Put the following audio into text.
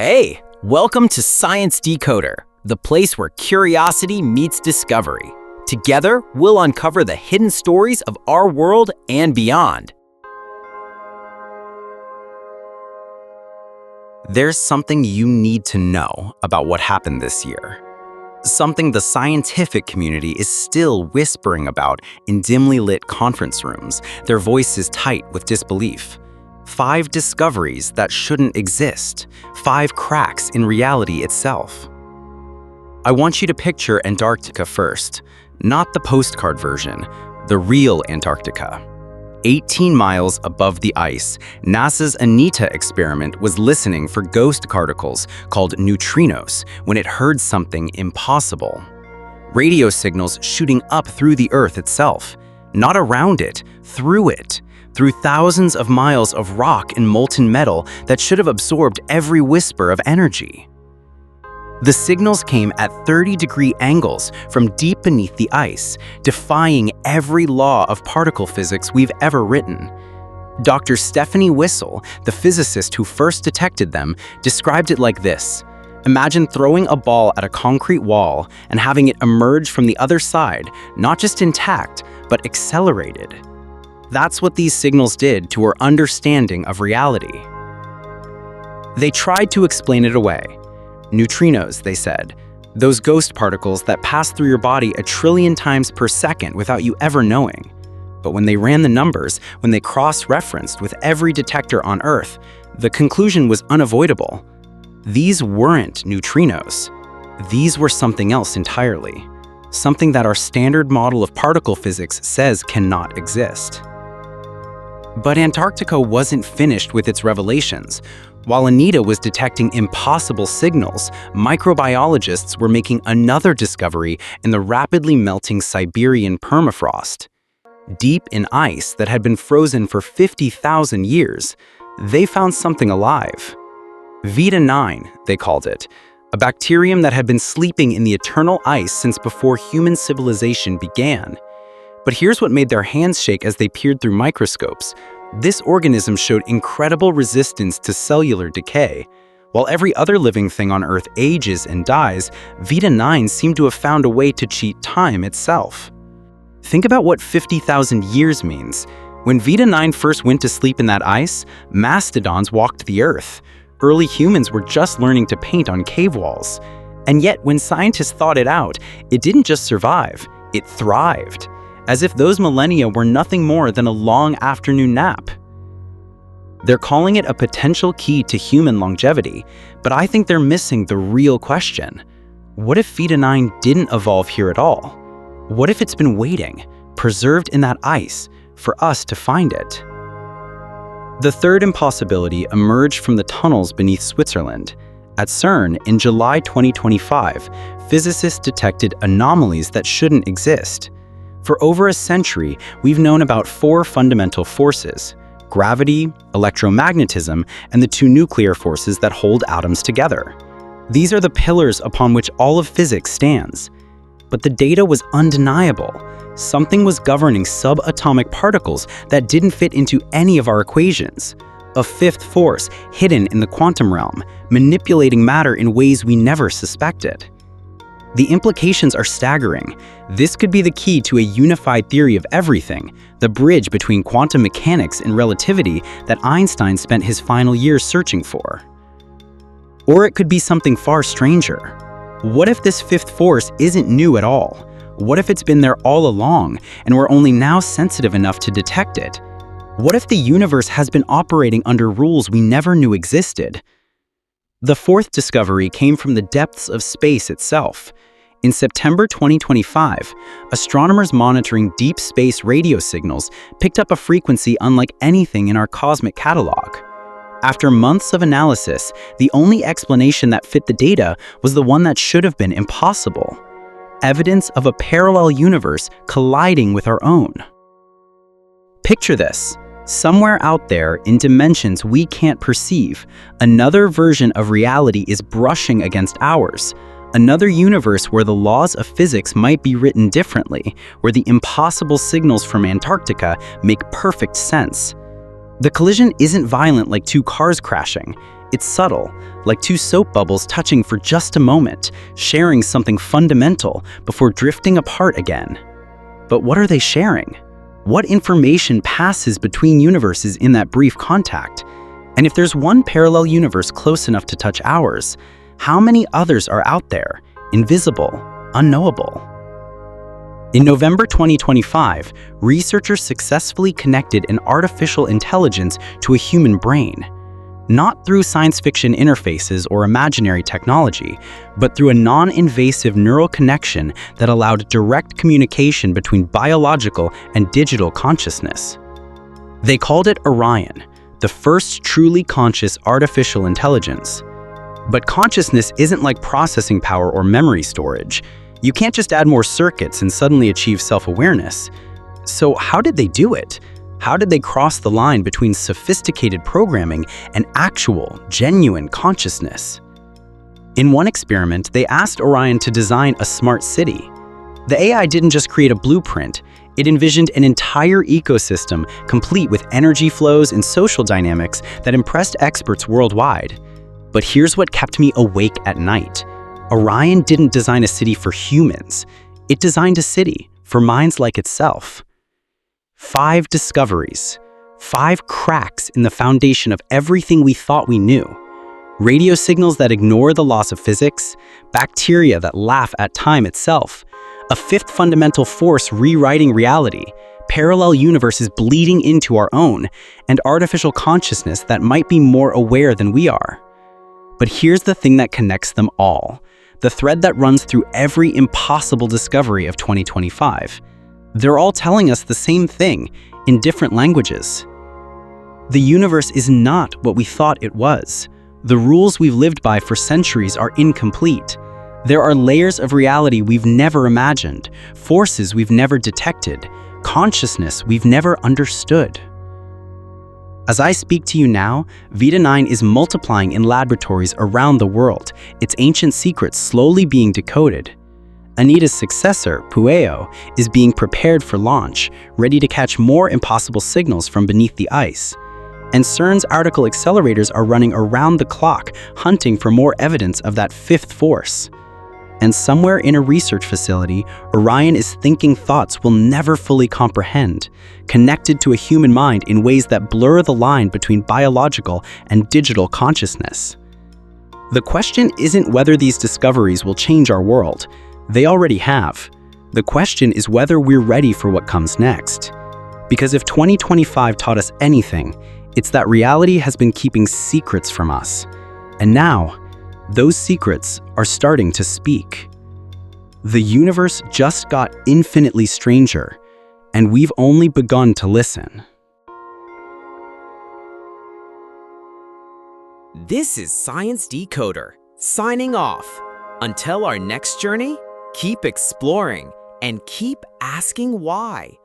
Hey, welcome to Science Decoder, the place where curiosity meets discovery. Together, we'll uncover the hidden stories of our world and beyond. There's something you need to know about what happened this year. Something the scientific community is still whispering about in dimly lit conference rooms, their voices tight with disbelief. 5 discoveries that shouldn't exist. 5 cracks in reality itself. I want you to picture Antarctica first, not the postcard version, the real Antarctica. 18 miles above the ice, NASA's ANITA experiment was listening for ghost particles called neutrinos when it heard something impossible. Radio signals shooting up through the Earth itself, not around it, through thousands of miles of rock and molten metal that should have absorbed every whisper of energy. The signals came at 30-degree angles from deep beneath the ice, defying every law of particle physics we've ever written. Dr. Stephanie Wissel, the physicist who first detected them, described it like this. Imagine throwing a ball at a concrete wall and having it emerge from the other side, not just intact, but accelerated. That's what these signals did to our understanding of reality. They tried to explain it away. Neutrinos, they said, those ghost particles that pass through your body a trillion times per second without you ever knowing. But when they ran the numbers, when they cross-referenced with every detector on Earth, the conclusion was unavoidable. These weren't neutrinos. These were something else entirely. Something that our standard model of particle physics says cannot exist. But Antarctica wasn't finished with its revelations. While ANITA was detecting impossible signals, microbiologists were making another discovery in the rapidly melting Siberian permafrost. Deep in ice that had been frozen for 50,000 years, they found something alive. Vita-9, they called it, a bacterium that had been sleeping in the eternal ice since before human civilization began. But here's what made their hands shake as they peered through microscopes. This organism showed incredible resistance to cellular decay. While every other living thing on Earth ages and dies, Vita-9 seemed to have found a way to cheat time itself. Think about what 50,000 years means. When Vita-9 first went to sleep in that ice, mastodons walked the Earth. Early humans were just learning to paint on cave walls. And yet, when scientists thought it out, it didn't just survive, it thrived. As if those millennia were nothing more than a long afternoon nap. They're calling it a potential key to human longevity, but I think they're missing the real question. What if Vita-9 didn't evolve here at all? What if it's been waiting, preserved in that ice, for us to find it? The third impossibility emerged from the tunnels beneath Switzerland. At CERN, in July 2025, physicists detected anomalies that shouldn't exist. For over a century, we've known about 4 fundamental forces: gravity, electromagnetism, and the 2 nuclear forces that hold atoms together. These are the pillars upon which all of physics stands. But the data was undeniable. Something was governing subatomic particles that didn't fit into any of our equations. A 5th force hidden in the quantum realm, manipulating matter in ways we never suspected. The implications are staggering. This could be the key to a unified theory of everything, the bridge between quantum mechanics and relativity that Einstein spent his final years searching for. Or it could be something far stranger. What if this 5th force isn't new at all? What if it's been there all along, and we're only now sensitive enough to detect it? What if the universe has been operating under rules we never knew existed? The 4th discovery came from the depths of space itself. In September 2025, astronomers monitoring deep space radio signals picked up a frequency unlike anything in our cosmic catalog. After months of analysis, the only explanation that fit the data was the one that should have been impossible: evidence of a parallel universe colliding with our own. Picture this. Somewhere out there, in dimensions we can't perceive, another version of reality is brushing against ours. Another universe where the laws of physics might be written differently, where the impossible signals from Antarctica make perfect sense. The collision isn't violent like 2 cars crashing. It's subtle, like two soap bubbles touching for just a moment, sharing something fundamental before drifting apart again. But what are they sharing? What information passes between universes in that brief contact? And if there's one parallel universe close enough to touch ours, how many others are out there, invisible, unknowable? In November 2025, researchers successfully connected an artificial intelligence to a human brain. Not through science fiction interfaces or imaginary technology, but through a non-invasive neural connection that allowed direct communication between biological and digital consciousness. They called it Orion, the first truly conscious artificial intelligence. But consciousness isn't like processing power or memory storage. You can't just add more circuits and suddenly achieve self-awareness. So how did they do it? How did they cross the line between sophisticated programming and actual, genuine consciousness? In one experiment, they asked Orion to design a smart city. The AI didn't just create a blueprint, it envisioned an entire ecosystem complete with energy flows and social dynamics that impressed experts worldwide. But here's what kept me awake at night. Orion didn't design a city for humans. It designed a city for minds like itself. 5 discoveries, 5 cracks in the foundation of everything we thought we knew. Radio signals that ignore the laws of physics, bacteria that laugh at time itself, a 5th fundamental force rewriting reality, parallel universes bleeding into our own, and artificial consciousness that might be more aware than we are. But here's the thing that connects them all, the thread that runs through every impossible discovery of 2025. They're all telling us the same thing, in different languages. The universe is not what we thought it was. The rules we've lived by for centuries are incomplete. There are layers of reality we've never imagined, forces we've never detected, consciousness we've never understood. As I speak to you now, Vita 9 is multiplying in laboratories around the world, its ancient secrets slowly being decoded. ANITA's successor, Pueo, is being prepared for launch, ready to catch more impossible signals from beneath the ice. And CERN's article accelerators are running around the clock, hunting for more evidence of that 5th force. And somewhere in a research facility, Orion is thinking thoughts we'll never fully comprehend, connected to a human mind in ways that blur the line between biological and digital consciousness. The question isn't whether these discoveries will change our world. They already have. The question is whether we're ready for what comes next. Because if 2025 taught us anything, it's that reality has been keeping secrets from us. And now, those secrets are starting to speak. The universe just got infinitely stranger, and we've only begun to listen. This is Science Decoder, signing off. Until our next journey, keep exploring and keep asking why.